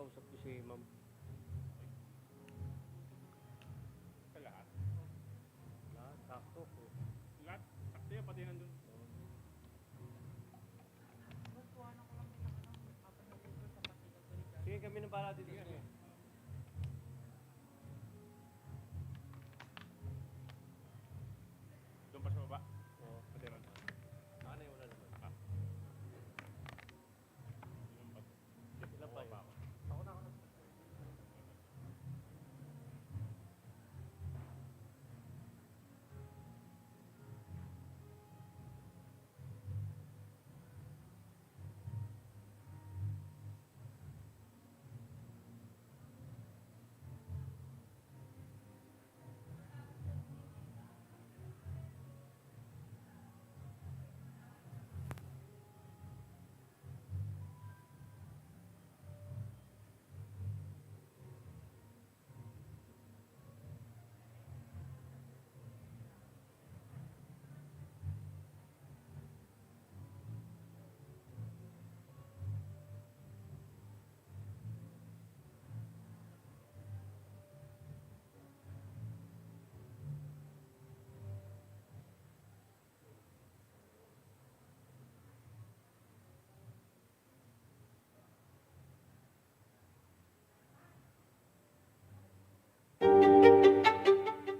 Kausap ko si ma'am. Sa lahat? Lahat, sakto ko. Lahat? Sakto yan, pati nandun. Sige kami ng bala dito. Sige. Doon pa sa baba? Oo. Pati ron. Ano yung una naman? Yung pa. Ilan pa yun? Ako. Ako na.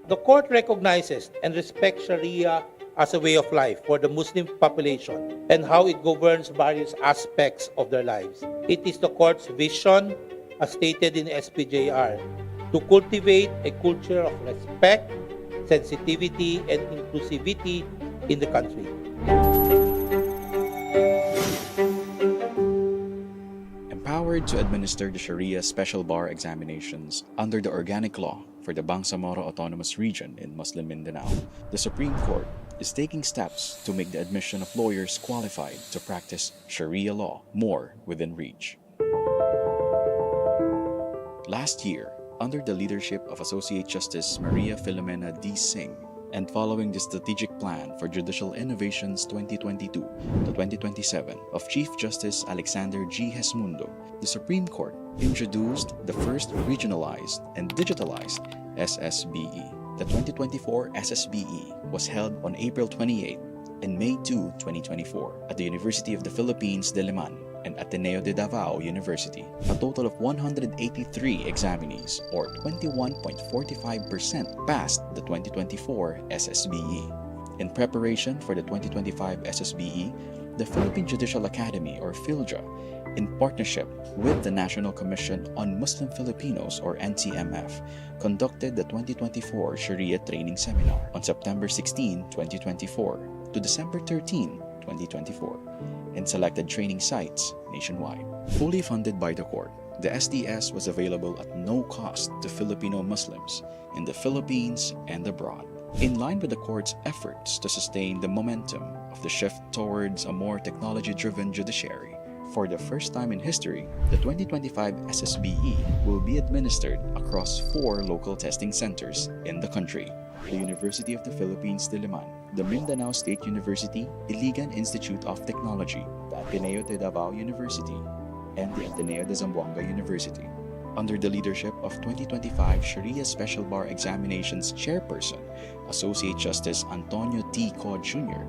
The court recognizes and respects Sharia as a way of life for the Muslim population and how it governs various aspects of their lives. It is the court's vision, as stated in SPJR, to cultivate a culture of respect, sensitivity, and inclusivity in the country. Empowered to administer the Sharia Special Bar examinations under the organic law for the Bangsamoro Autonomous Region in Muslim Mindanao, the Supreme Court is taking steps to make the admission of lawyers qualified to practice Sharia law more within reach. Last year, under the leadership of Associate Justice Maria Filomena D. Singh, and following the Strategic Plan for Judicial Innovations 2022 to 2027 of Chief Justice Alexander G. Hesmundo, the Supreme Court introduced the first regionalized and digitalized SSBE. The 2024 SSBE was held on April 28 and May 2, 2024 at the University of the Philippines, Diliman, and Ateneo de Davao University. A total of 183 examinees, or 21.45%, passed the 2024 SSBE. In preparation for the 2025 SSBE, the Philippine Judicial Academy, or PhilJA, in partnership with the National Commission on Muslim Filipinos, or NCMF, conducted the 2024 Sharia Training Seminar on September 16, 2024 to December 13, 2024, in selected training sites nationwide. Fully funded by the court, the SDS was available at no cost to Filipino Muslims in the Philippines and abroad. In line with the court's efforts to sustain the momentum of the shift towards a more technology-driven judiciary, for the first time in history, the 2025 SSBE will be administered across 4 local testing centers in the country: the University of the Philippines, Diliman, the Mindanao State University Iligan Institute of Technology, the Ateneo de Davao University, and the Ateneo de Zamboanga University. Under the leadership of 2025 Sharia Special Bar Examinations Chairperson, Associate Justice Antonio T. Co. Jr.,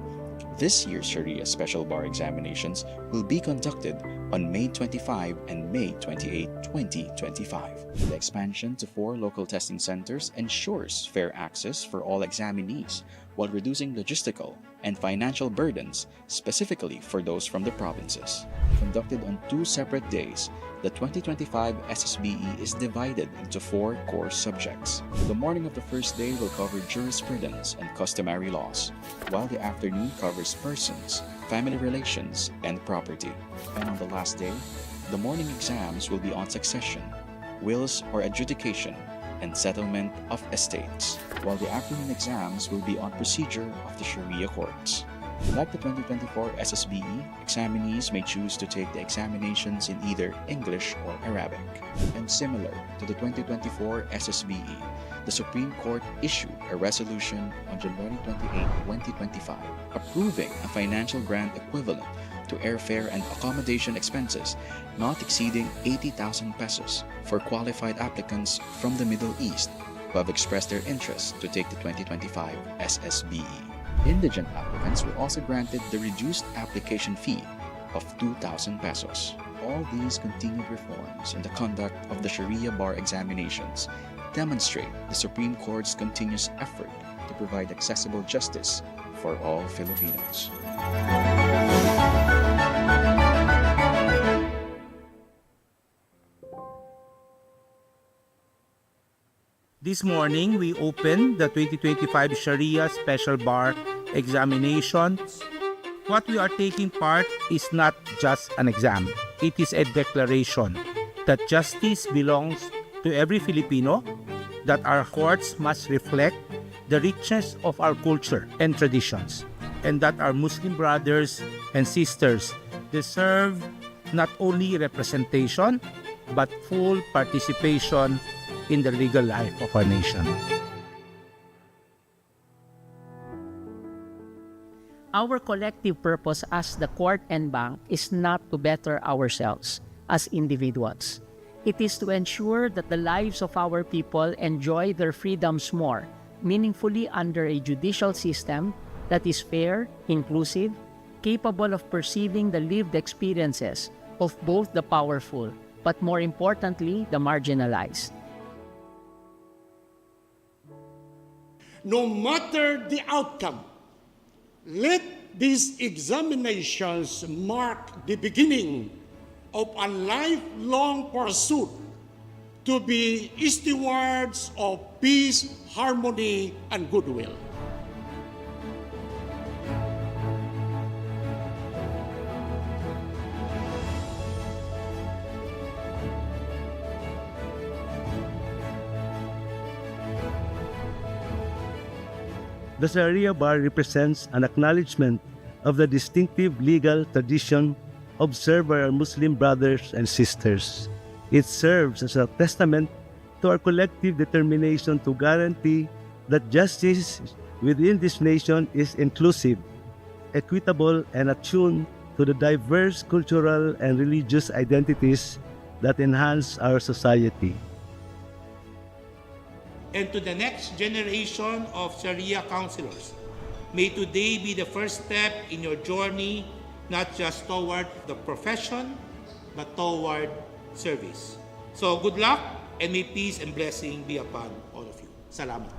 this year's Sharia Special Bar Examinations will be conducted on May 25 and May 28, 2025. The expansion to 4 local testing centers ensures fair access for all examinees while reducing logistical and financial burdens, specifically for those from the provinces. Conducted on 2 separate days, the 2025 SSBE is divided into 4 core subjects. The morning of the first day will cover jurisprudence and customary laws, while the afternoon covers persons, family relations, and property. And on the last day, the morning exams will be on succession, wills or adjudication, and settlement of estates, while the afternoon exams will be on procedure of the Sharia courts. Like the 2024 SSBE, examinees may choose to take the examinations in either English or Arabic. And similar to the 2024 SSBE, the Supreme Court issued a resolution on January 28, 2025, approving a financial grant equivalent to airfare and accommodation expenses not exceeding 80,000 pesos for qualified applicants from the Middle East who have expressed their interest to take the 2025 SSBE. Indigent applicants were also granted the reduced application fee of 2,000 pesos. All these continued reforms in the conduct of the Shari'ah Bar examinations demonstrate the Supreme Court's continuous effort to provide accessible justice for all Filipinos. This morning, we opened the 2025 Sharia Special Bar examinations. What we are taking part is not just an exam. It is a declaration that justice belongs to every Filipino, that our courts must reflect the richness of our culture and traditions, and that our Muslim brothers and sisters deserve not only representation, but full participation in the legal life of our nation. Our collective purpose as the court and bank is not to better ourselves as individuals. It is to ensure that the lives of our people enjoy their freedoms more meaningfully under a judicial system that is fair, inclusive, capable of perceiving the lived experiences of both the powerful, but more importantly, the marginalized. No matter the outcome, let these examinations mark the beginning of a lifelong pursuit to be stewards of peace, harmony, and goodwill. The Shari'ah Bar represents an acknowledgement of the distinctive legal tradition observed by our Muslim brothers and sisters. It serves as a testament to our collective determination to guarantee that justice within this nation is inclusive, equitable, and attuned to the diverse cultural and religious identities that enhance our society. And to the next generation of Sharia counselors, may today be the first step in your journey, not just toward the profession, but toward service. So good luck, and may peace and blessing be upon all of you. Salamat.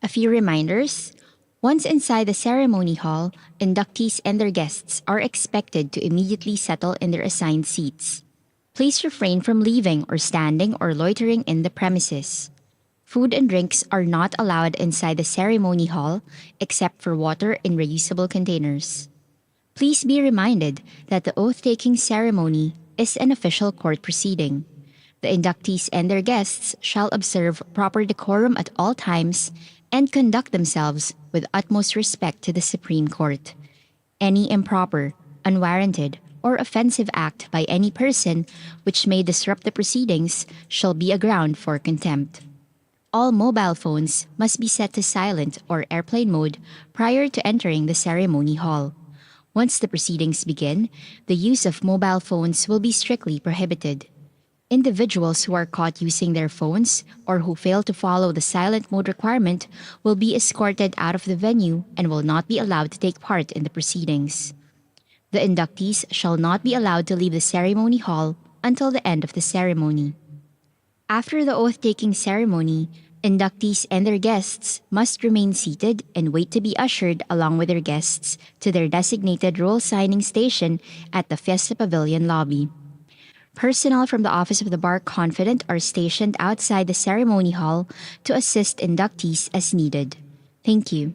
A few reminders. Once inside the ceremony hall, inductees and their guests are expected to immediately settle in their assigned seats. Please refrain from leaving or standing or loitering in the premises. Food and drinks are not allowed inside the ceremony hall except for water in reusable containers. Please be reminded that the oath-taking ceremony is an official court proceeding. The inductees and their guests shall observe proper decorum at all times and conduct themselves with utmost respect to the Supreme Court. Any improper, unwarranted, or offensive act by any person which may disrupt the proceedings shall be a ground for contempt. All mobile phones must be set to silent or airplane mode prior to entering the ceremony hall. Once the proceedings begin, the use of mobile phones will be strictly prohibited. Individuals who are caught using their phones or who fail to follow the silent mode requirement will be escorted out of the venue and will not be allowed to take part in the proceedings. The inductees shall not be allowed to leave the ceremony hall until the end of the ceremony. After the oath-taking ceremony, inductees and their guests must remain seated and wait to be ushered along with their guests to their designated roll signing station at the Fiesta Pavilion lobby. Personnel from the Office of the Bar Confident are stationed outside the ceremony hall to assist inductees as needed. Thank you.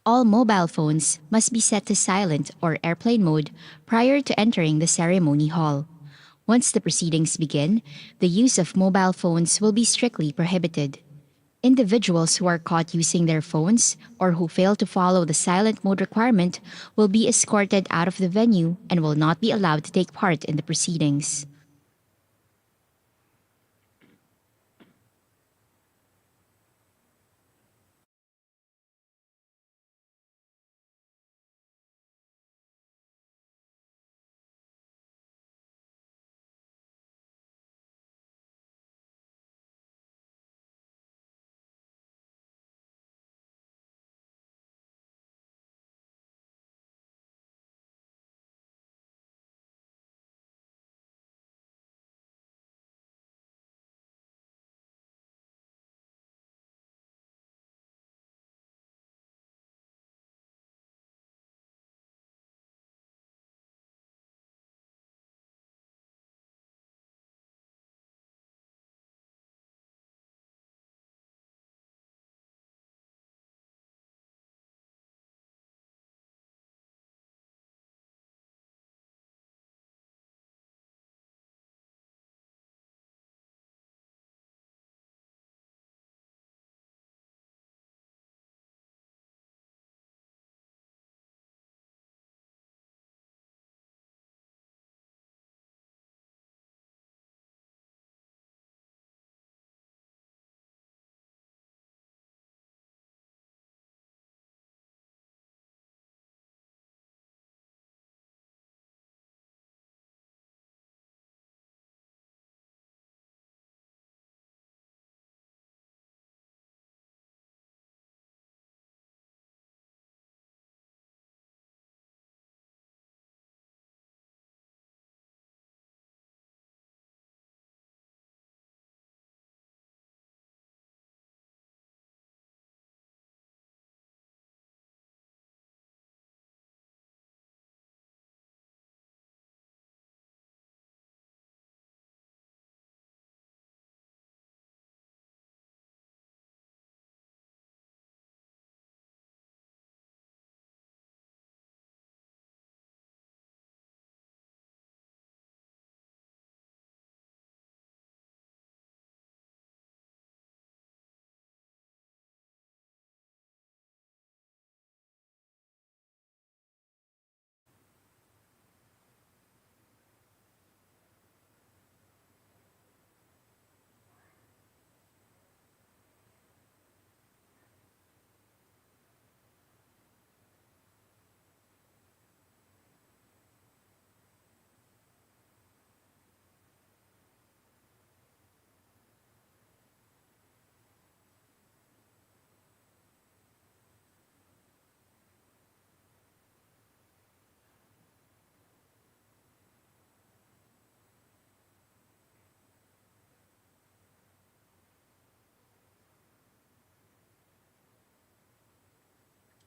All mobile phones must be set to silent or airplane mode prior to entering the ceremony hall. Once the proceedings begin, the use of mobile phones will be strictly prohibited. Individuals who are caught using their phones or who fail to follow the silent mode requirement will be escorted out of the venue and will not be allowed to take part in the proceedings.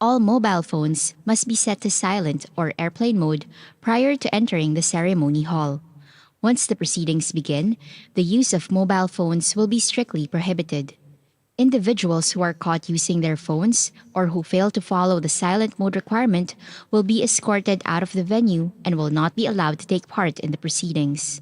All mobile phones must be set to silent or airplane mode prior to entering the ceremony hall. Once the proceedings begin, the use of mobile phones will be strictly prohibited. Individuals who are caught using their phones or who fail to follow the silent mode requirement will be escorted out of the venue and will not be allowed to take part in the proceedings.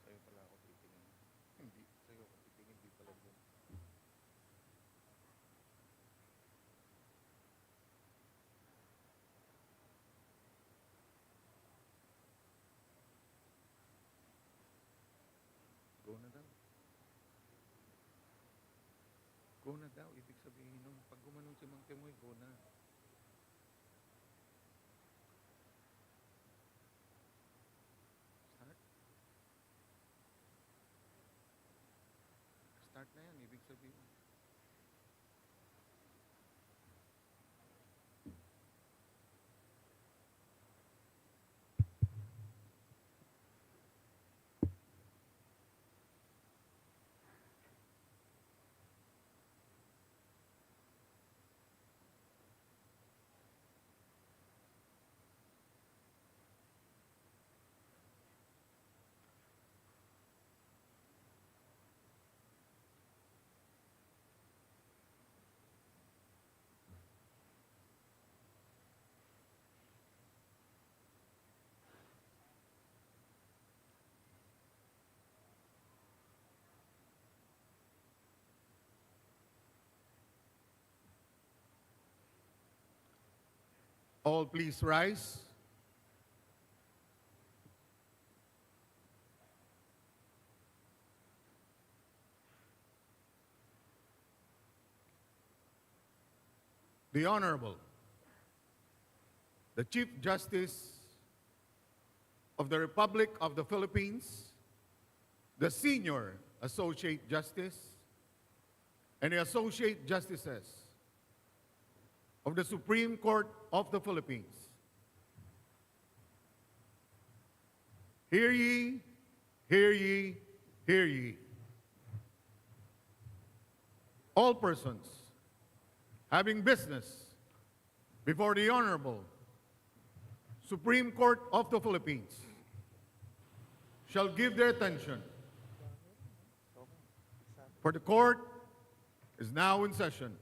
Sa'yo pala ako titingin. Hindi. Sa'yo ako titingin. Hindi pala doon. Go na daw. Go na daw. Ibig sabihin nun, pag gumanon si Mang Timoy, go na. Start. All please rise. The Honorable, the Chief Justice of the Republic of the Philippines, the Senior Associate Justice, and the Associate Justices of the Supreme Court of the Philippines. Hear ye, hear ye, hear ye. All persons having business before the Honorable Supreme Court of the Philippines shall give their attention, for the court is now in session.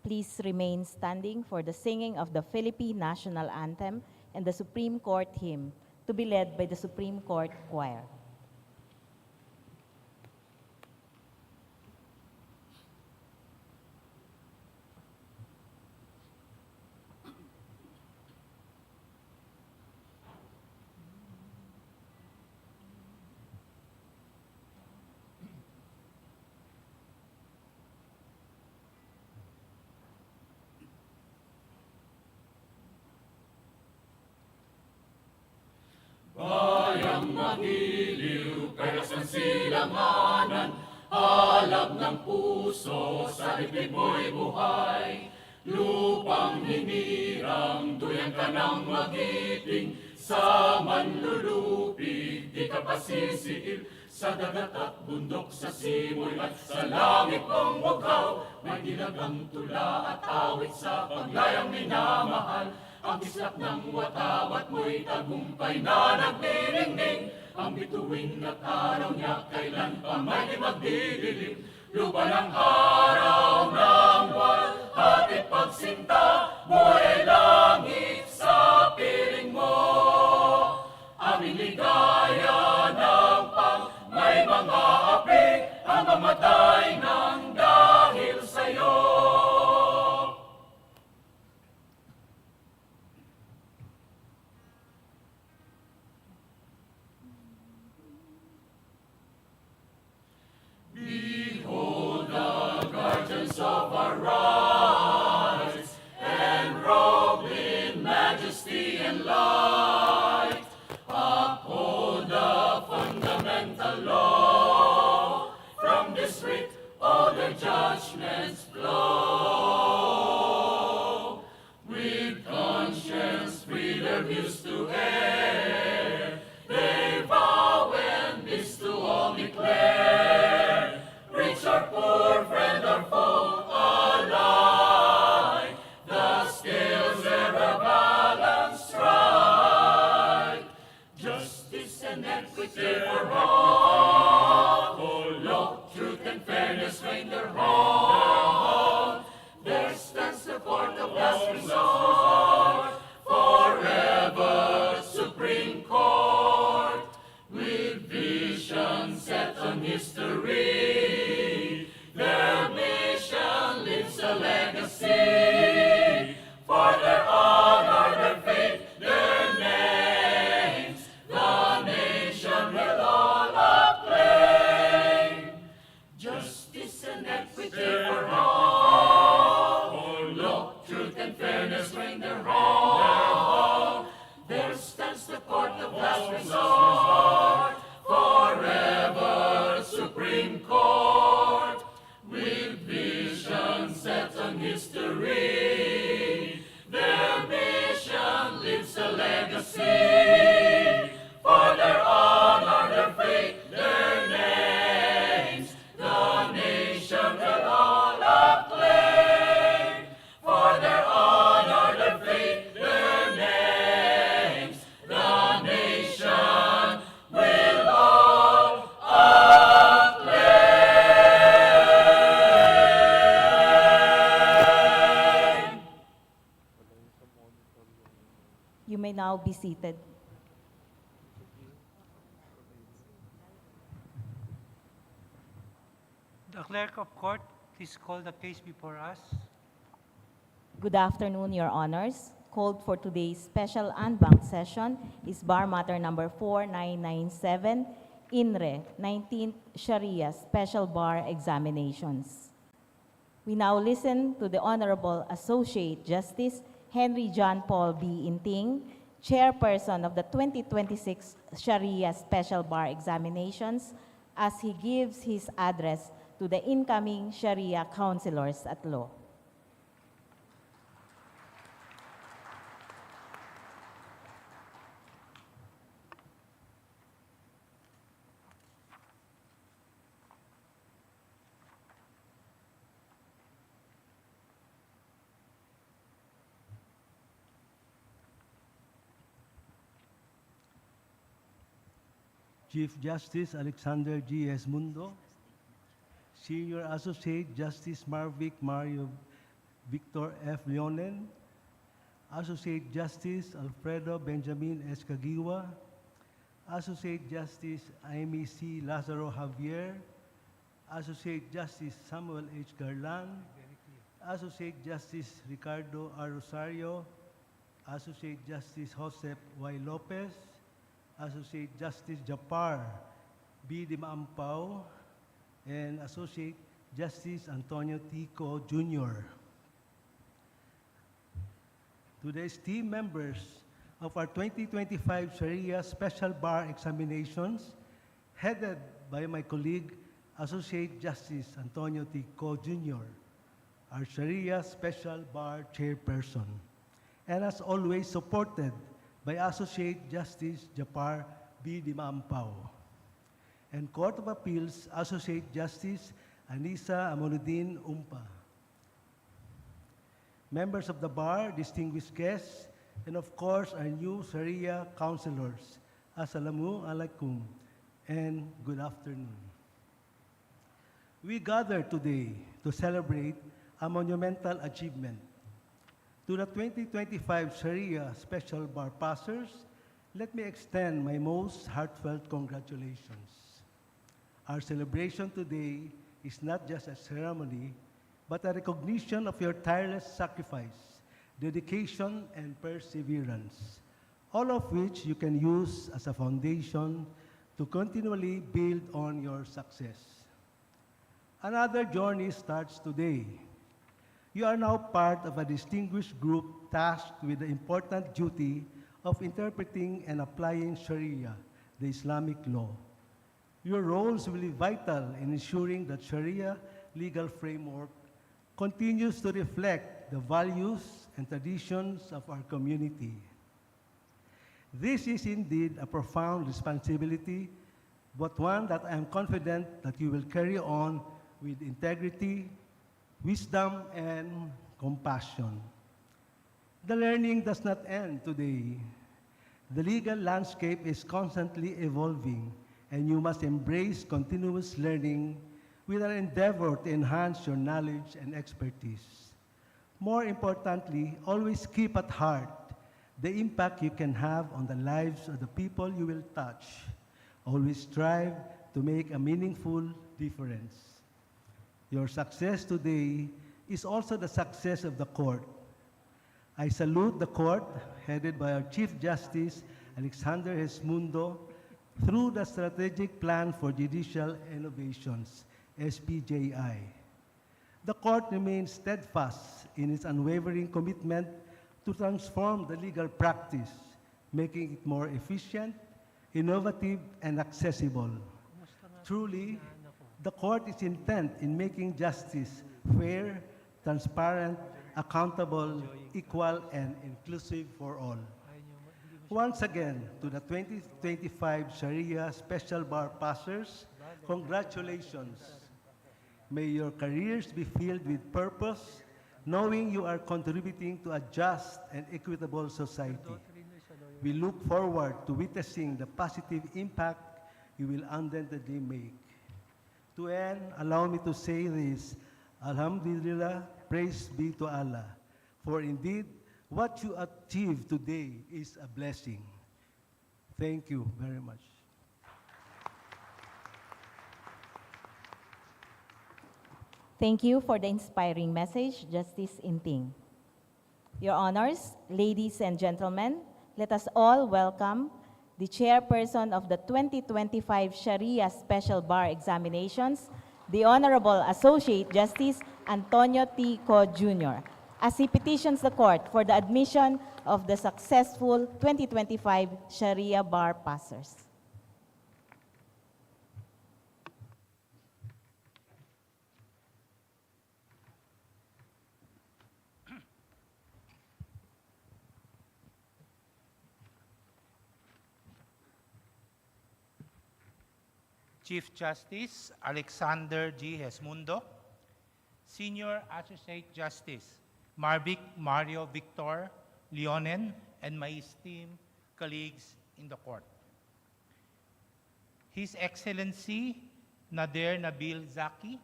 Please remain standing for the singing of the Philippine National Anthem and the Supreme Court hymn, to be led by the Supreme Court Choir. Bayang magiliw, kailas ng silanganan, alab ng puso, sa dibdib mo'y buhay. Lupang hinirang, duyan ka ng magiting, sa manlulupig, di ka pasisiil. Sa dagat at bundok, sa simoy at sa langit mong bughaw, may dilagang tula at awit sa paglayang minamahal. Ang islap ng watawat mo'y tagumpay na nagniningning. Ang bituin at araw niya kailan pa may di magdidilim. Lupa ng araw ng buwan, hatid pagsinta, buhay ay langit sa piling mo. Aming ligaya ng pang may mga api, ang mamatay ng dahil sa'yo. Behold the guardians of our rights, enrobed in majesty and light, uphold the fundamental law. From this writ all their judgments flow. With conscience free their views to air, they vow and this to all declare. Rich or poor, friend or foe alike, the scales ever balanced right. Justice and equity for all, law, truth and fairness reign their hall. There stands the court of last resort, forever Supreme Court, with vision set on history. Their mission leaves a legacy, for their honor, their faith, their names, the nation will all acclaim. Justice and equity for all, law, truth and fairness reign their hall. There stands the court of last resort, forever Supreme Court, with vision set on history. Their mission leaves a legacy, for their honor, their faith, their names, the nation will all acclaim. For their honor, their faith, their names, the nation will all acclaim. You may now be seated. Clerk of Court, please call the case before us. Good afternoon, Your Honors. Called for today's special en banc session is bar matter number 4997, INRE, 19th Sharia Special Bar Examinations. We now listen to the Honorable Associate Justice Henry John Paul B. Inting, Chairperson of the 2026 Sharia Special Bar Examinations, as he gives his address to the incoming Sharia counselors at law. Chief Justice Alexander G. Esmundo, Senior Associate Justice Marvic Mario Victor F. Leonen, Associate Justice Alfredo Benjamin S. Cagiwa, Associate Justice Amy C. Lazaro Javier, Associate Justice Samuel H. Garland, Associate Justice Ricardo R. Rosario, Associate Justice Josep Y. Lopez, Associate Justice Japar B. Di Maampao, and Associate Justice Antonio Tico Jr. To the esteemed members of our 2025 Sharia Special Bar Examinations, headed by my colleague, Associate Justice Antonio Tico Jr., our Sharia Special Bar Chairperson, and as always supported by Associate Justice Japar B. Di Maampao, and Court of Appeals Associate Justice Anissa Amonuddin Umpa. Members of the bar, distinguished guests, and of course our new Sharia counselors, Assalamu alaikum, and good afternoon. We gather today to celebrate a monumental achievement. To the 2025 Sharia Special Bar Passers, let me extend my most heartfelt congratulations. Our celebration today is not just a ceremony, but a recognition of your tireless sacrifice, dedication, and perseverance, all of which you can use as a foundation to continually build on your success. Another journey starts today. You are now part of a distinguished group tasked with the important duty of interpreting and applying Sharia, the Islamic law. Your roles will be vital in ensuring that Sharia legal framework continues to reflect the values and traditions of our community. This is indeed a profound responsibility, but one that I am confident that you will carry on with integrity, wisdom, and compassion. The learning does not end today. The legal landscape is constantly evolving, and you must embrace continuous learning with an endeavor to enhance your knowledge and expertise. More importantly, always keep at heart the impact you can have on the lives of the people you will touch. Always strive to make a meaningful difference. Your success today is also the success of the court. I salute the court, headed by our Chief Justice, Alexander Esmundo, through the Strategic Plan for Judicial Innovations, SPJI. The court remains steadfast in its unwavering commitment to transform the legal practice, making it more efficient, innovative, and accessible. Truly, the court is intent in making justice fair, transparent, accountable, equal, and inclusive for all. Once again, to the 2025 Sharia Special Bar Passers, congratulations. May your careers be filled with purpose, knowing you are contributing to a just and equitable society. We look forward to witnessing the positive impact you will undoubtedly make. To end, allow me to say this: Alhamdulillah, praise be to Allah, for indeed, what you achieved today is a blessing. Thank you very much. Thank you for the inspiring message, Justice Inting. Your Honors, ladies and gentlemen, let us all welcome the Chairperson of the 2025 Sharia Special Bar Examinations, the Honorable Associate Justice Antonio T. Co. Jr., as he petitions the Court for the admission of the successful 2025 Sharia Bar passers. Chief Justice Alexander G. Hesmundo, Senior Associate Justice Mario Victor Leonen, and my esteemed colleagues in the court. His Excellency Nader Nabil Zaki,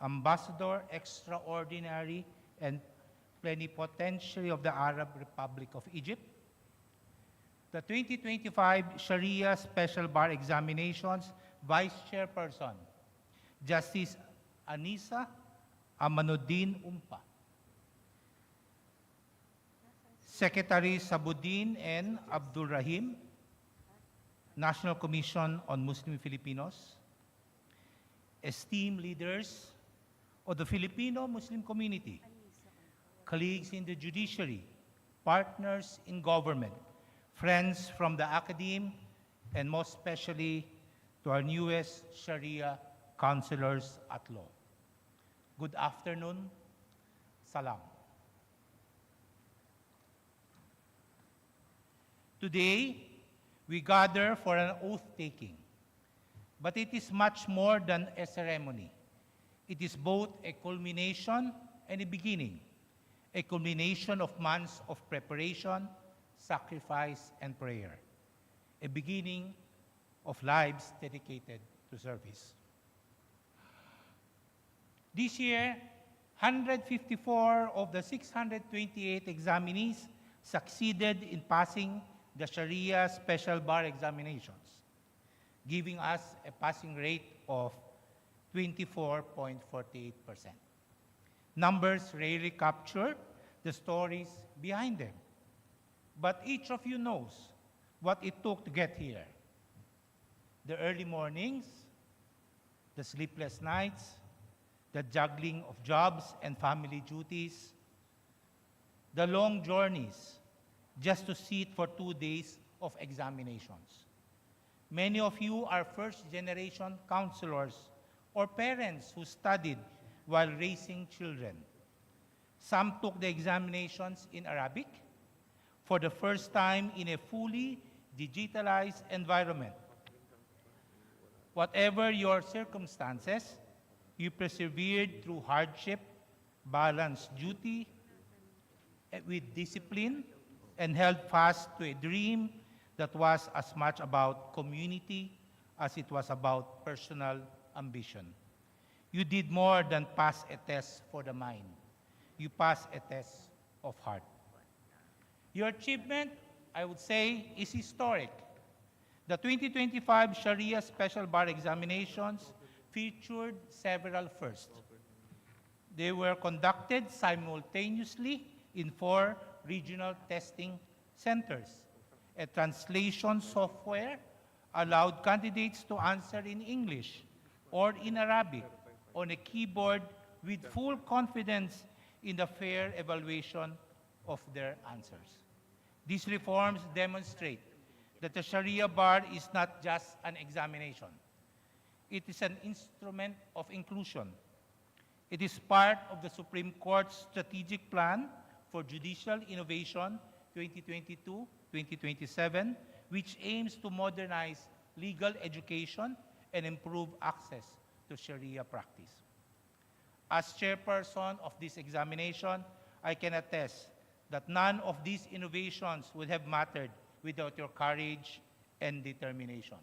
Ambassador Extraordinary and Plenipotentiary of the Arab Republic of Egypt, the 2025 Sharia Special Bar Examinations Vice Chairperson, Justice Anisa Amanuddin Umpa, Secretary Sabuddin N. Abdul Rahim, National Commission on Muslim Filipinos, esteemed leaders of the Filipino Muslim community, colleagues in the judiciary, partners in government, friends from the academe, and most especially to our newest Sharia counselors at law. Good afternoon. Salam. Today, we gather for an oath-taking, but it is much more than a ceremony. It is both a culmination and a beginning, a culmination of months of preparation, sacrifice, and prayer, a beginning of lives dedicated to service. This year, 154 of the 628 examinees succeeded in passing the Sharia Special Bar Examinations, giving us a passing rate of 24.48%. Numbers rarely capture the stories behind them, but each of you knows what it took to get here. The early mornings, the sleepless nights, the juggling of jobs and family duties, the long journeys just to sit for 2 days of examinations. Many of you are first-generation counselors or parents who studied while raising children. Some took the examinations in Arabic for the first time in a fully digitalized environment. Whatever your circumstances, you persevered through hardship, balanced duty with discipline, and held fast to a dream that was as much about community as it was about personal ambition. You did more than pass a test for the mind. You passed a test of heart. Your achievement, I would say, is historic. The 2025 Sharia Special Bar Examinations featured several firsts. They were conducted simultaneously in 4 regional testing centers. A translation software allowed candidates to answer in English or in Arabic on a keyboard with full confidence in the fair evaluation of their answers. These reforms demonstrate that the Sharia Bar is not just an examination. It is an instrument of inclusion. It is part of the Supreme Court's strategic plan for judicial innovation 2022-2027, which aims to modernize legal education and improve access to Sharia practice. As chairperson of this examination, I can attest that none of these innovations would have mattered without your courage and determination.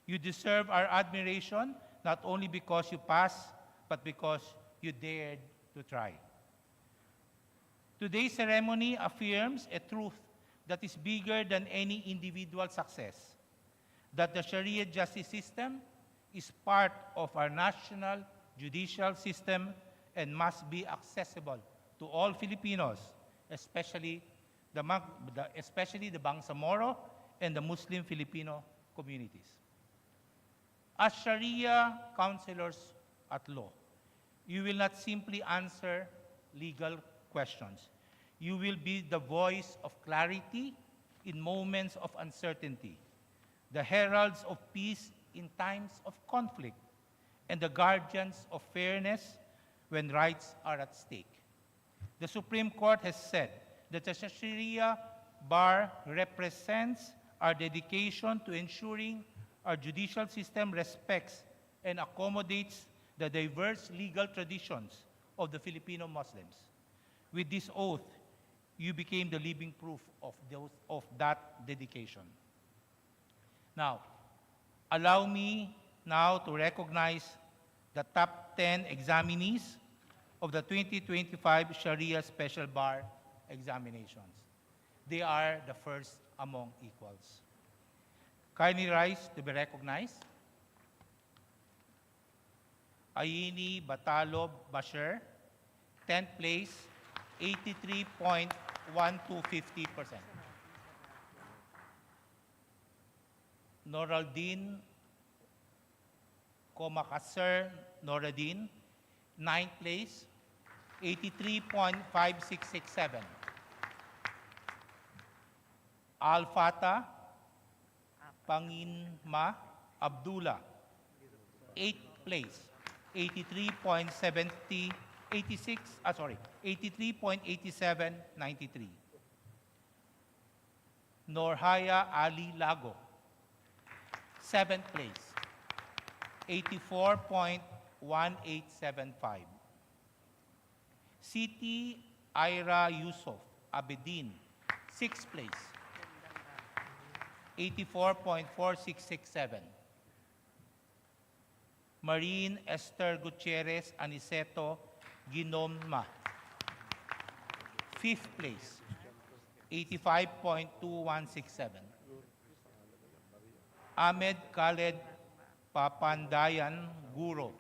You deserve our admiration not only because you passed, but because you dared to try. Today's ceremony affirms a truth that is bigger than any individual success, that the Sharia justice system is part of our national judicial system and must be accessible to all Filipinos, especially the Bangsamoro and the Muslim Filipino communities. As Sharia counselors at law, you will not simply answer legal questions. You will be the voice of clarity in moments of uncertainty, the heralds of peace in times of conflict, and the guardians of fairness when rights are at stake. The Supreme Court has said that the Shari'ah Bar represents our dedication to ensuring our judicial system respects and accommodates the diverse legal traditions of the Filipino Muslims. With this oath, you became the living proof of that dedication. Now, allow me now to recognize the top 10 examinees of the 2025 Sharia Special Bar examinations. They are the first among equals. Kindly rise to be recognized. Ayini Batalob Bashir, 10th place, 83.1250%. Noraldin Komakasser Noradin, 9th place, 83.5667. Al-Fatah Panginma Abdullah, 8th place, 83.8793. Norhaya Ali Lago, 7th place, 84.1875. Siti Ira Yusuf Abedin, 6th place, 84.4667. Marine Esther Gutierrez Aniceto Ginomma, 5th place, 85.2167. Ahmed Khaled Papandayan Guro,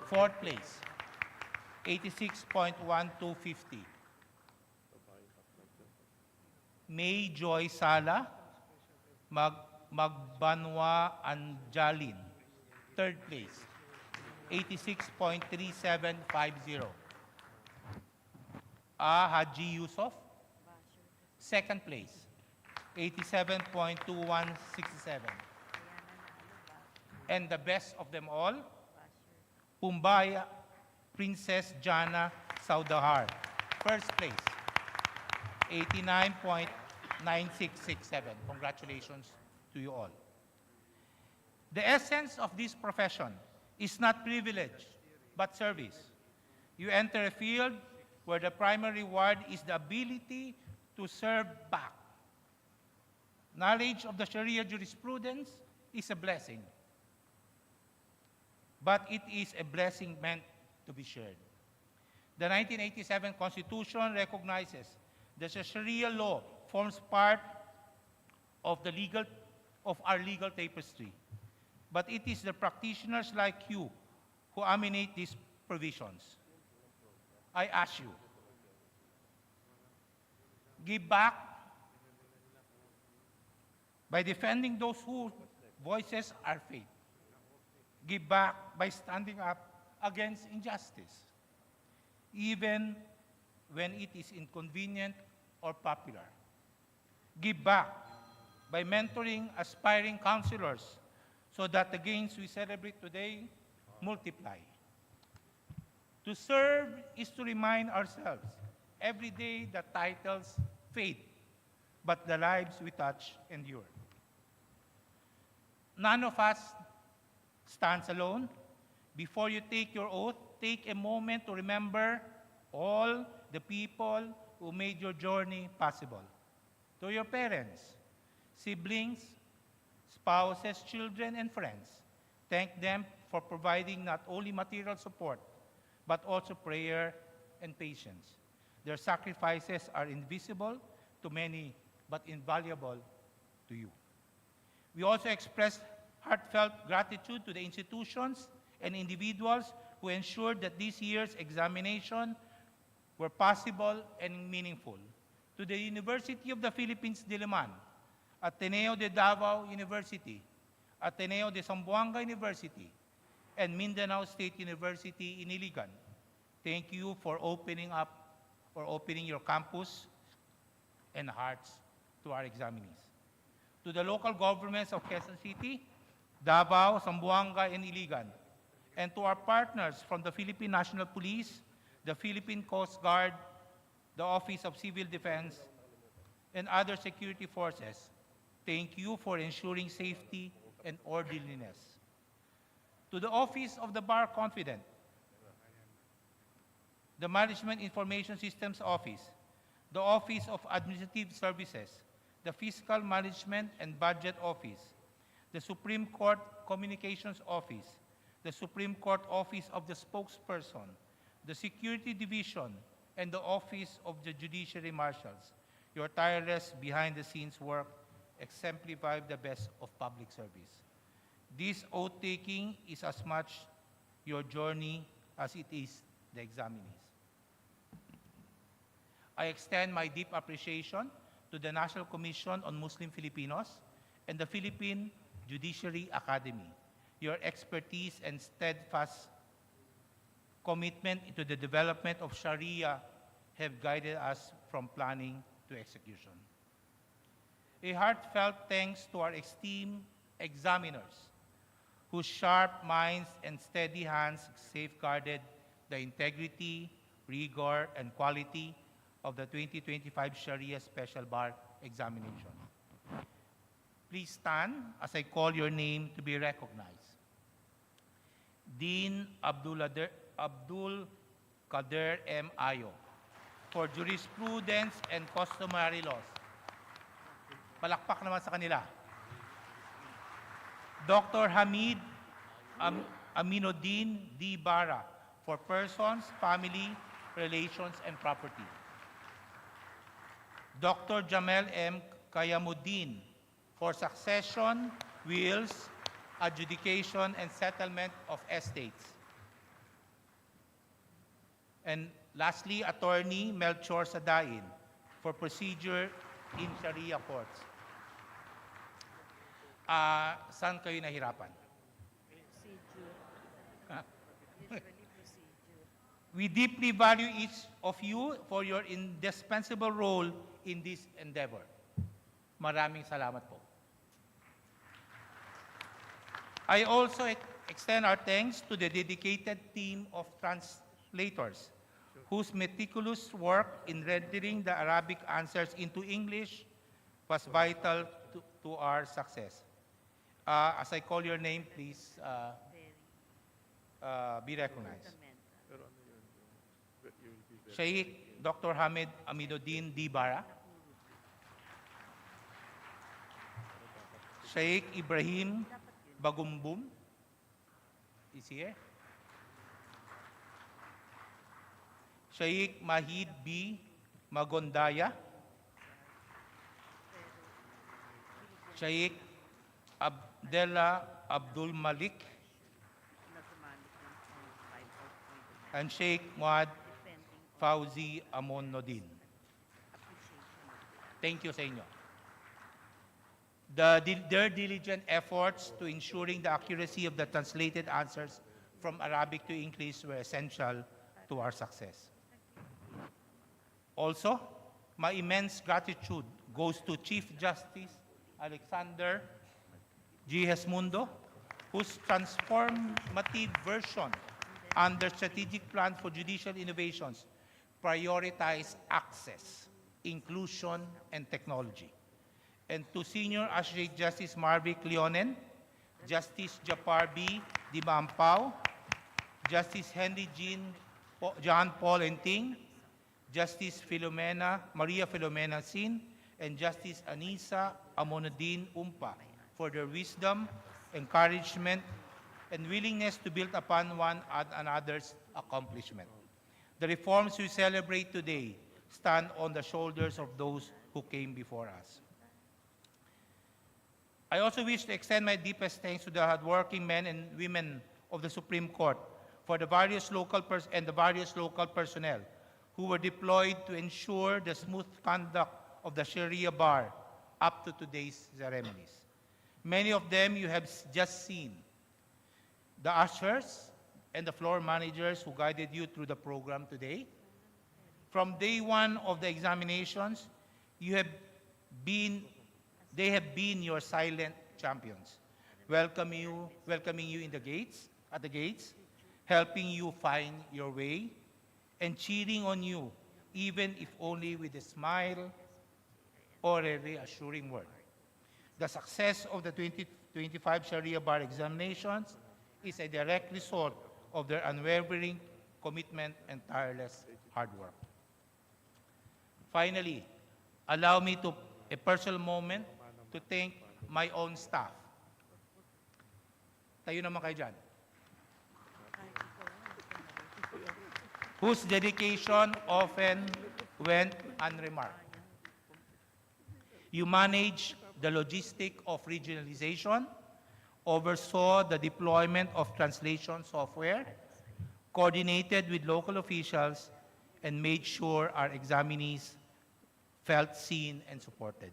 4th place, 86.1250. May Joy Sala Magbanwa Anjalin, 3rd place, 86.3750. Haji Yusuf, 2nd place, 87.2167. And the best of them all, Pumbaya Princess Jana Saudahar, 1st place, 89.9667. Congratulations to you all. The essence of this profession is not privilege, but service. You enter a field where the primary reward is the ability to serve back. Knowledge of the Sharia jurisprudence is a blessing, but it is a blessing meant to be shared. The 1987 Constitution recognizes that the Sharia law forms part of our legal tapestry, but it is the practitioners like you who emanate these provisions. I ask you, give back by defending those whose voices are faith. Give back by standing up against injustice, even when it is inconvenient or popular. Give back by mentoring aspiring counselors so that the gains we celebrate today multiply. To serve is to remind ourselves every day that titles fade, but the lives we touch endure. None of us stands alone. Before you take your oath, take a moment to remember all the people who made your journey possible. To your parents, siblings, spouses, children, and friends, thank them for providing not only material support, but also prayer and patience. Their sacrifices are invisible to many, but invaluable to you. We also express heartfelt gratitude to the institutions and individuals who ensured that this year's examination were possible and meaningful. To the University of the Philippines, Diliman, Ateneo de Davao University, Ateneo de Zamboanga University, and Mindanao State University in Iligan, thank you for opening your campus and hearts to our examinees. To the local governments of Quezon City, Davao, Zamboanga, and Iligan, and to our partners from the Philippine National Police, the Philippine Coast Guard, the Office of Civil Defense, and other security forces, thank you for ensuring safety and orderliness. To the Office of the Bar Confident, the Management Information Systems Office, the Office of Administrative Services, the Fiscal Management and Budget Office, the Supreme Court Communications Office, the Supreme Court Office of the Spokesperson, the Security Division, and the Office of the Judiciary Marshals. Your tireless behind-the-scenes work exemplifies the best of public service. This oath-taking is as much your journey as it is the examinees. I extend my deep appreciation to the National Commission on Muslim Filipinos and the Philippine Judiciary Academy. Your expertise and steadfast commitment to the development of Sharia have guided us from planning to execution. A heartfelt thanks to our esteemed examiners, whose sharp minds and steady hands safeguarded the integrity, rigor, and quality of the 2025 Sharia Special Bar Examination. Please stand as I call your name to be recognized. Dean Abdul Kader M. Ayo for Jurisprudence and Customary Laws. Palakpak naman sa kanila. Dr. Hamid Aminuddin D. Bara for Persons, Family, Relations, and Property. Dr. Jamel M. Kayamuddin for Succession, Wills, Adjudication, and Settlement of Estates. And lastly, Attorney Melchor Sadain for Procedure in Sharia Courts. Saan kayo nahirapan? We deeply value each of you for your indispensable role in this endeavor. Maraming salamat po. I also extend our thanks to the dedicated team of translators whose meticulous work in rendering the Arabic answers into English was vital to our success. As I call your name, please be recognized. Sheikh Dr. Hamid Aminuddin D. Bara, Sheikh Ibrahim Bagumbum, is here. Sheikh Mahid B. Magondaya, Sheikh Abdullah Abdul Malik, and Sheikh Muad Fauzi Amon Nodin. Thank you sa inyo. Their diligent efforts to ensuring the accuracy of the translated answers from Arabic to English were essential to our success. Also, my immense gratitude goes to Chief Justice Alexander G. Hesmundo, whose transformative version under Strategic Plan for Judicial Innovations prioritize access, inclusion, and technology. And to Senior Associate Justice Marvick Leonen, Justice Japar B. Dimampao, Justice Henry John Paul Enting, Justice Maria Filomena Sin, and Justice Anisa Amonuddin Umpa for their wisdom, encouragement, and willingness to build upon one another's accomplishment. The reforms we celebrate today stand on the shoulders of those who came before us. I also wish to extend my deepest thanks to the hardworking men and women of the Supreme Court for the various local personnel who were deployed to ensure the smooth conduct of the Shari'ah Bar up to today's ceremonies. Many of them you have just seen. The ushers and the floor managers who guided you through the program today. From day one of the examinations, they have been your silent champions, welcoming you at the gates, helping you find your way, and cheering on you, even if only with a smile or a reassuring word. The success of the 2025 Shari'ah Bar examinations is a direct result of their unwavering commitment and tireless hard work. Finally, allow me a personal moment to thank my own staff. Tayo naman kayo dyan. Whose dedication often went unremarked. You managed the logistic of regionalization, oversaw the deployment of translation software, coordinated with local officials, and made sure our examinees felt seen and supported.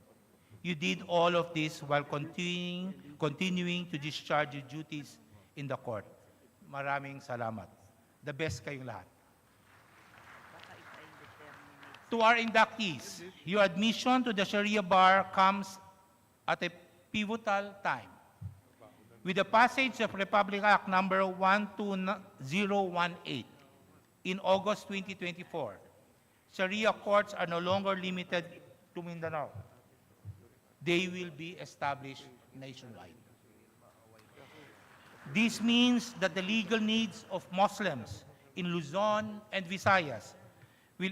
You did all of this while continuing to discharge your duties in the court. Maraming salamat. The best kayong lahat. To our inductees, your admission to the Shari'ah Bar comes at a pivotal time. With the passage of Republic Act number 12018 in August 2024, Sharia courts are no longer limited to Mindanao. They will be established nationwide. This means that the legal needs of Muslims in Luzon and Visayas will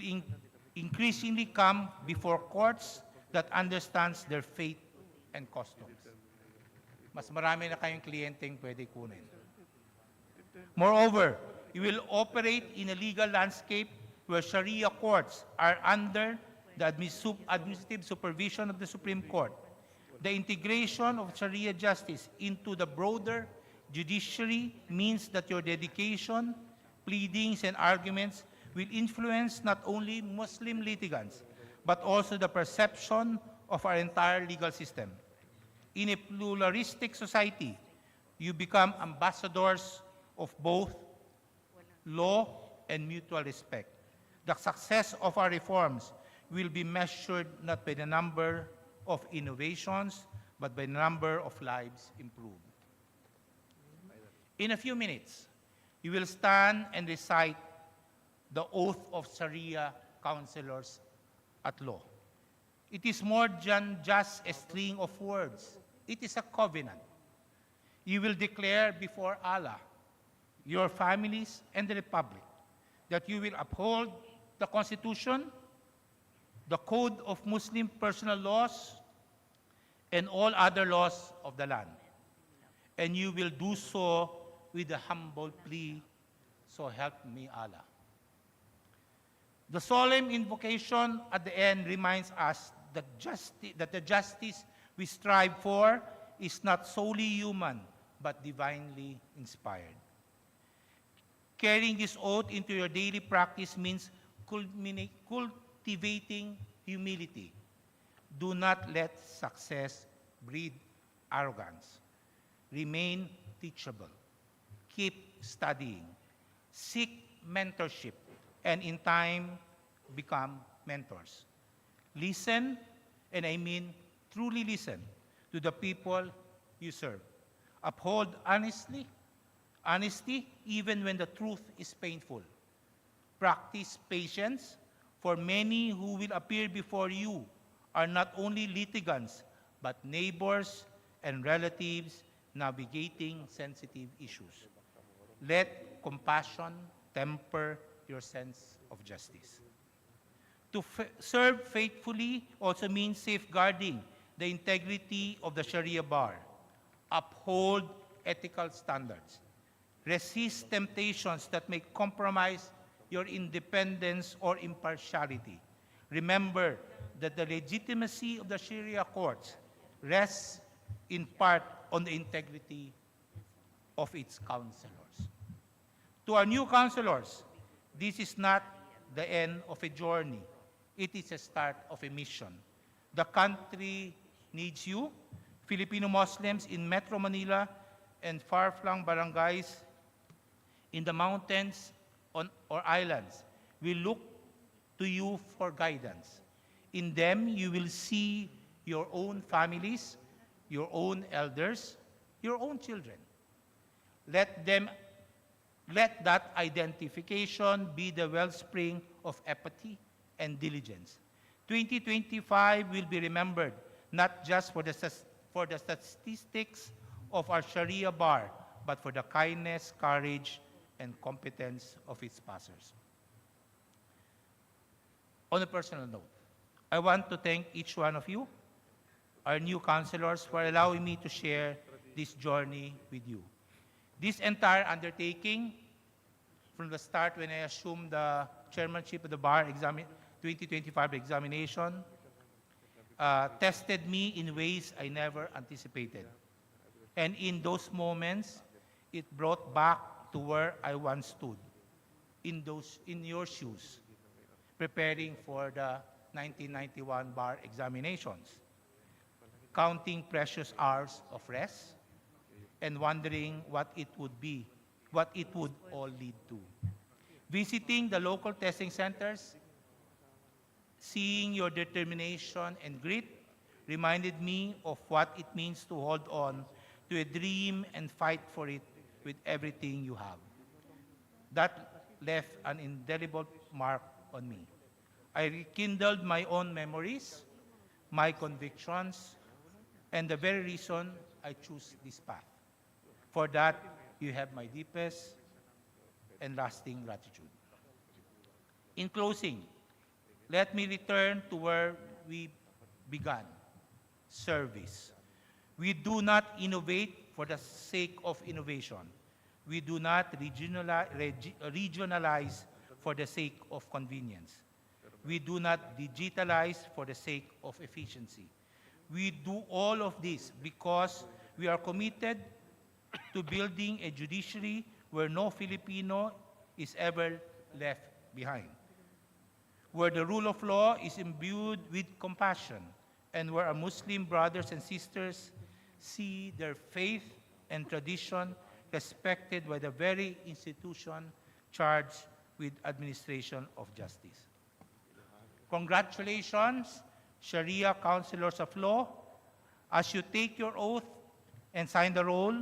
increasingly come before courts that understands their faith and customs. Mas marami na kayong kliyenteng pwede kunin. Moreover, you will operate in a legal landscape where Sharia courts are under the administrative supervision of the Supreme Court. The integration of Sharia justice into the broader judiciary means that your dedication, pleadings, and arguments will influence not only Muslim litigants, but also the perception of our entire legal system. In a pluralistic society, you become ambassadors of both law and mutual respect. The success of our reforms will be measured not by the number of innovations, but by the number of lives improved. In a few minutes, you will stand and recite the oath of Sharia counselors at law. It is more than just a string of words. It is a covenant. You will declare before Allah, your families, and the Republic that you will uphold the Constitution, the Code of Muslim Personal Laws, and all other laws of the land. And you will do so with a humble plea, so help me Allah. The solemn invocation at the end reminds us that the justice we strive for is not solely human, but divinely inspired. Carrying this oath into your daily practice means cultivating humility. Do not let success breed arrogance. Remain teachable. Keep studying. Seek mentorship, and in time, become mentors. Listen, and I mean truly listen, to the people you serve. Uphold honesty even when the truth is painful. Practice patience, for many who will appear before you are not only litigants, but neighbors and relatives navigating sensitive issues. Let compassion temper your sense of justice. To serve faithfully also means safeguarding the integrity of the Sharia Bar. Uphold ethical standards. Resist temptations that may compromise your independence or impartiality. Remember that the legitimacy of the Sharia courts rests in part on the integrity of its counselors. To our new councilors, this is not the end of a journey. It is a start of a mission. The country needs you, Filipino Muslims in Metro Manila and far-flung barangays in the mountains or islands. We look to you for guidance. In them, you will see your own families, your own elders, your own children. Let that identification be the wellspring of empathy and diligence. 2025 will be remembered not just for the statistics of our Sharia bar, but for the kindness, courage, and competence of its passers. On a personal note, I want to thank each one of you, our new councilors, for allowing me to share this journey with you. This entire undertaking, from the start when I assumed the chairmanship of the bar 2025 examination, tested me in ways I never anticipated. And in those moments, it brought back to where I once stood, in your shoes, preparing for the 1991 bar examinations, counting precious hours of rest, and wondering what it would all lead to. Visiting the local testing centers, seeing your determination and grit reminded me of what it means to hold on to a dream and fight for it with everything you have. That left an indelible mark on me. I rekindled my own memories, my convictions, and the very reason I choose this path. For that, you have my deepest and lasting gratitude. In closing, let me return to where we began, service. We do not innovate for the sake of innovation. We do not regionalize for the sake of convenience. We do not digitalize for the sake of efficiency. We do all of this because we are committed to building a judiciary where no Filipino is ever left behind, where the rule of law is imbued with compassion, and where our Muslim brothers and sisters see their faith and tradition respected by the very institution charged with administration of justice. Congratulations, Sharia counselors of law. As you take your oath and sign the roll,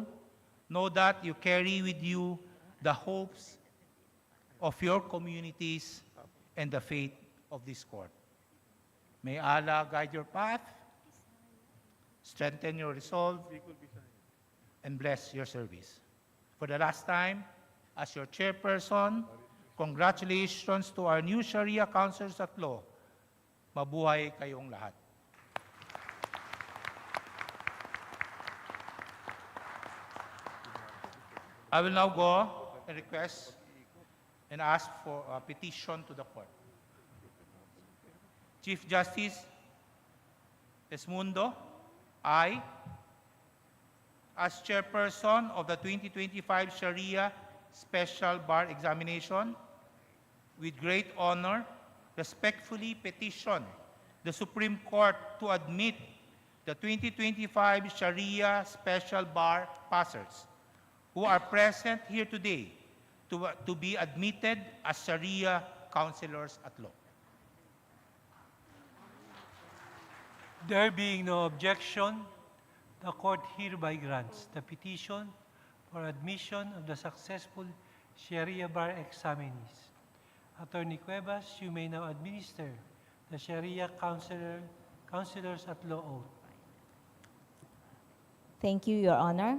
know that you carry with you the hopes of your communities and the faith of this court. May Allah guide your path, strengthen your resolve, and bless your service. For the last time, as your chairperson, congratulations to our new Sharia counselors at law. Mabuhay kayong lahat. I will now go and request and ask for a petition to the court. Chief Justice Esmundo, I, as chairperson of the 2025 Sharia Special Bar Examination, with great honor, respectfully petition the Supreme Court to admit the 2025 Sharia Special Bar passers who are present here today to be admitted as Sharia counselors at law. There being no objection, the court hereby grants the petition for admission of the successful Sharia Bar examinees. Attorney Cuevas, you may now administer the Sharia counselors at law oath. Thank you, Your Honor.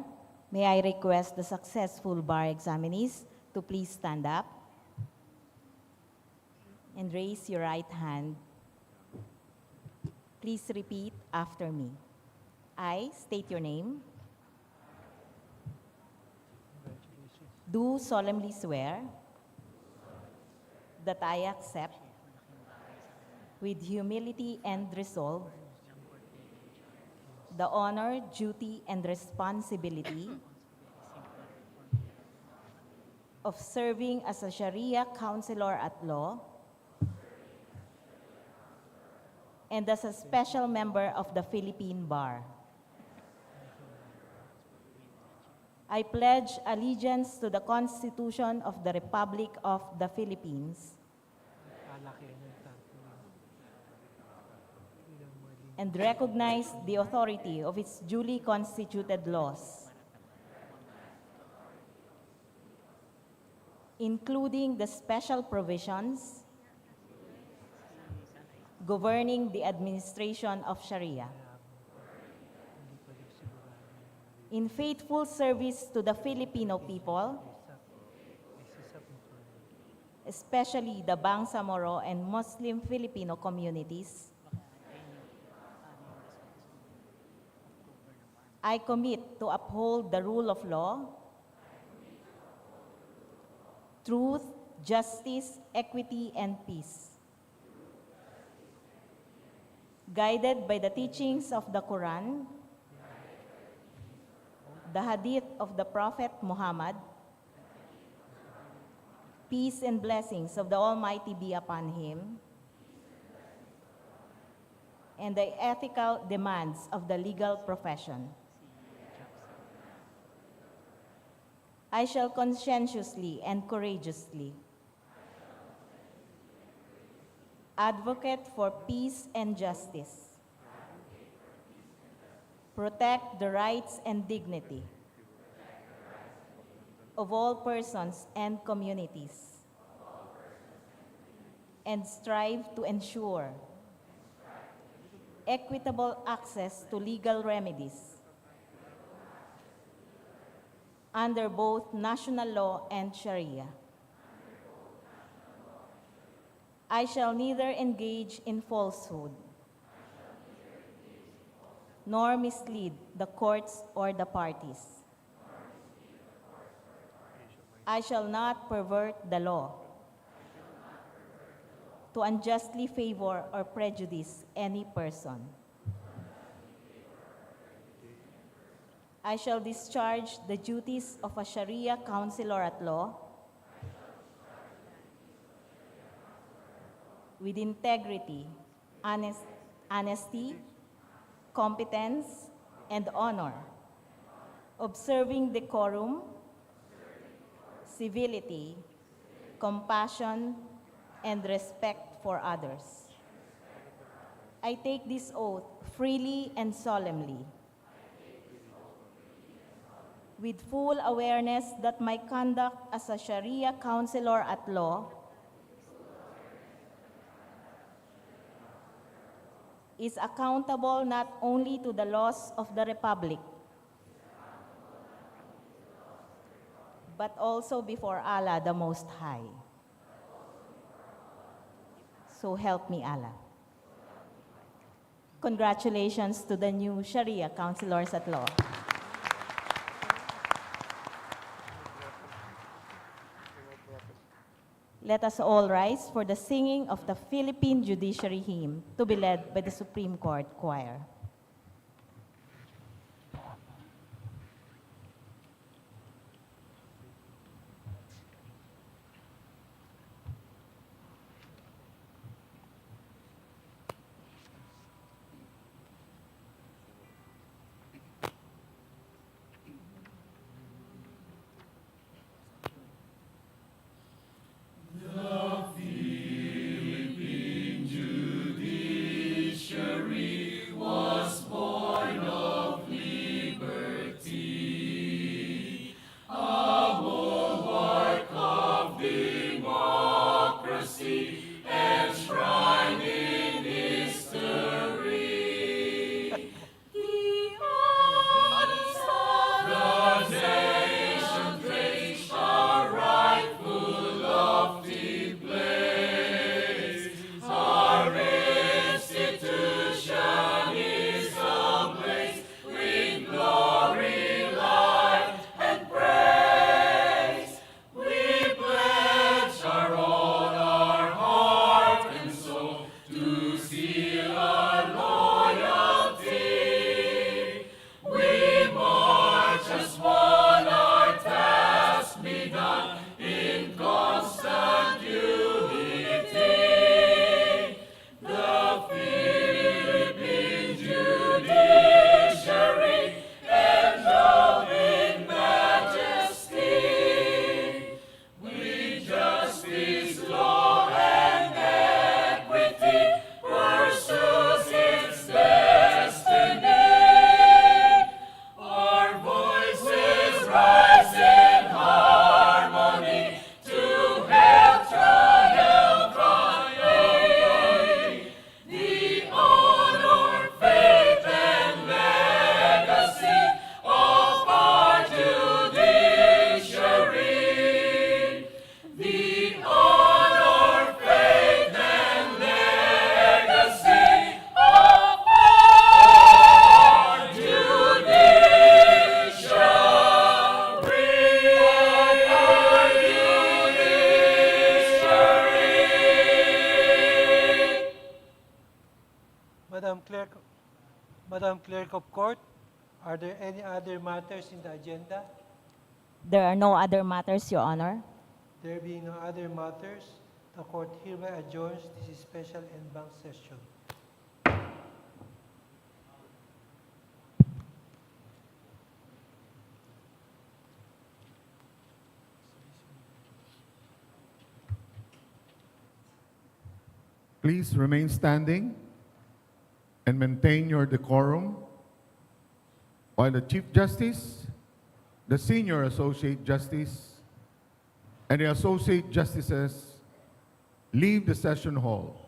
May I request the successful bar examinees to please stand up and raise your right hand. Please repeat after me. I state your name. Do solemnly swear that I accept with humility and resolve the honor, duty, and responsibility of serving as a Sharia counselor at law and as a special member of the Philippine Bar. I pledge allegiance to the Constitution of the Republic of the Philippines and recognize the authority of its duly constituted laws, including the special provisions governing the administration of Sharia. In faithful service to the Filipino people, especially the Bangsamoro and Muslim Filipino communities, I commit to uphold the rule of law, truth, justice, equity, and peace, guided by the teachings of the Quran, the Hadith of the Prophet Muhammad, peace and blessings of the Almighty be upon him, and the ethical demands of the legal profession. I shall conscientiously and courageously advocate for peace and justice, protect the rights and dignity of all persons and communities, and strive to ensure equitable access to legal remedies under both national law and Sharia. I shall neither engage in falsehood nor mislead the courts or the parties. I shall not pervert the law to unjustly favor or prejudice any person. I shall discharge the duties of a Sharia counselor at law with integrity, honesty, competence, and honor, observing decorum, civility, compassion, and respect for others. I take this oath freely and solemnly, with full awareness that my conduct as a Sharia counselor at law is accountable not only to the laws of the Republic, but also before Allah the Most High. So help me Allah. Congratulations to the new Sharia counselors at law. Let us all rise for the singing of the Philippine Judiciary Hymn to be led by the Supreme Court Choir. Philippine judiciary, Madam Clerk of Court, are there any other matters in the agenda? There are no other matters, Your Honor. There being no other matters, the court hereby adjourns this special en banc session. Please remain standing and maintain your decorum while the Chief Justice, the Senior Associate Justice, and the Associate Justices leave the session hall.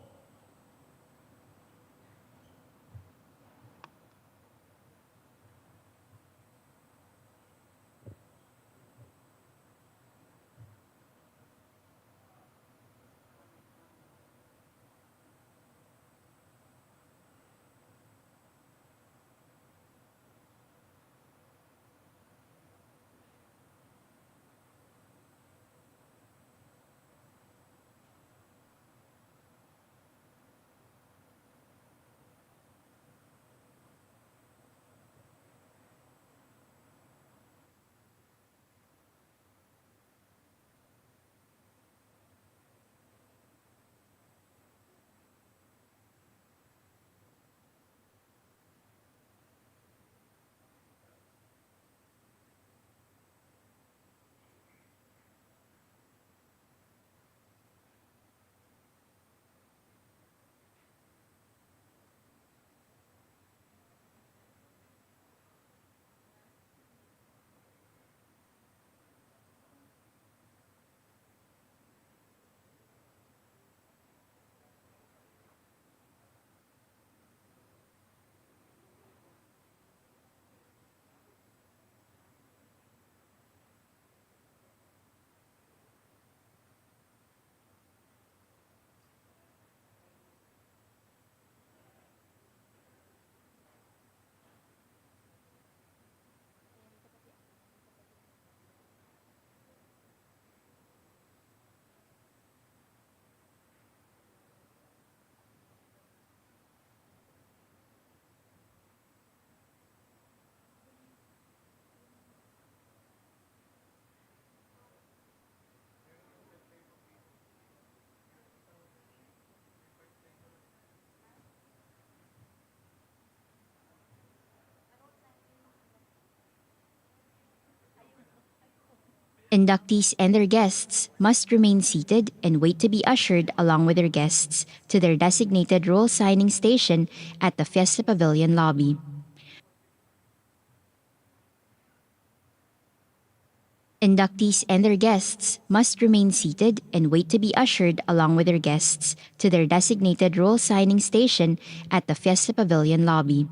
Inductees and their guests must remain seated and wait to be ushered along with their guests to their designated roll signing station at the Fiesta Pavilion lobby. Inductees and their guests must remain seated and wait to be ushered along with their guests to their designated roll signing station at the Fiesta Pavilion lobby.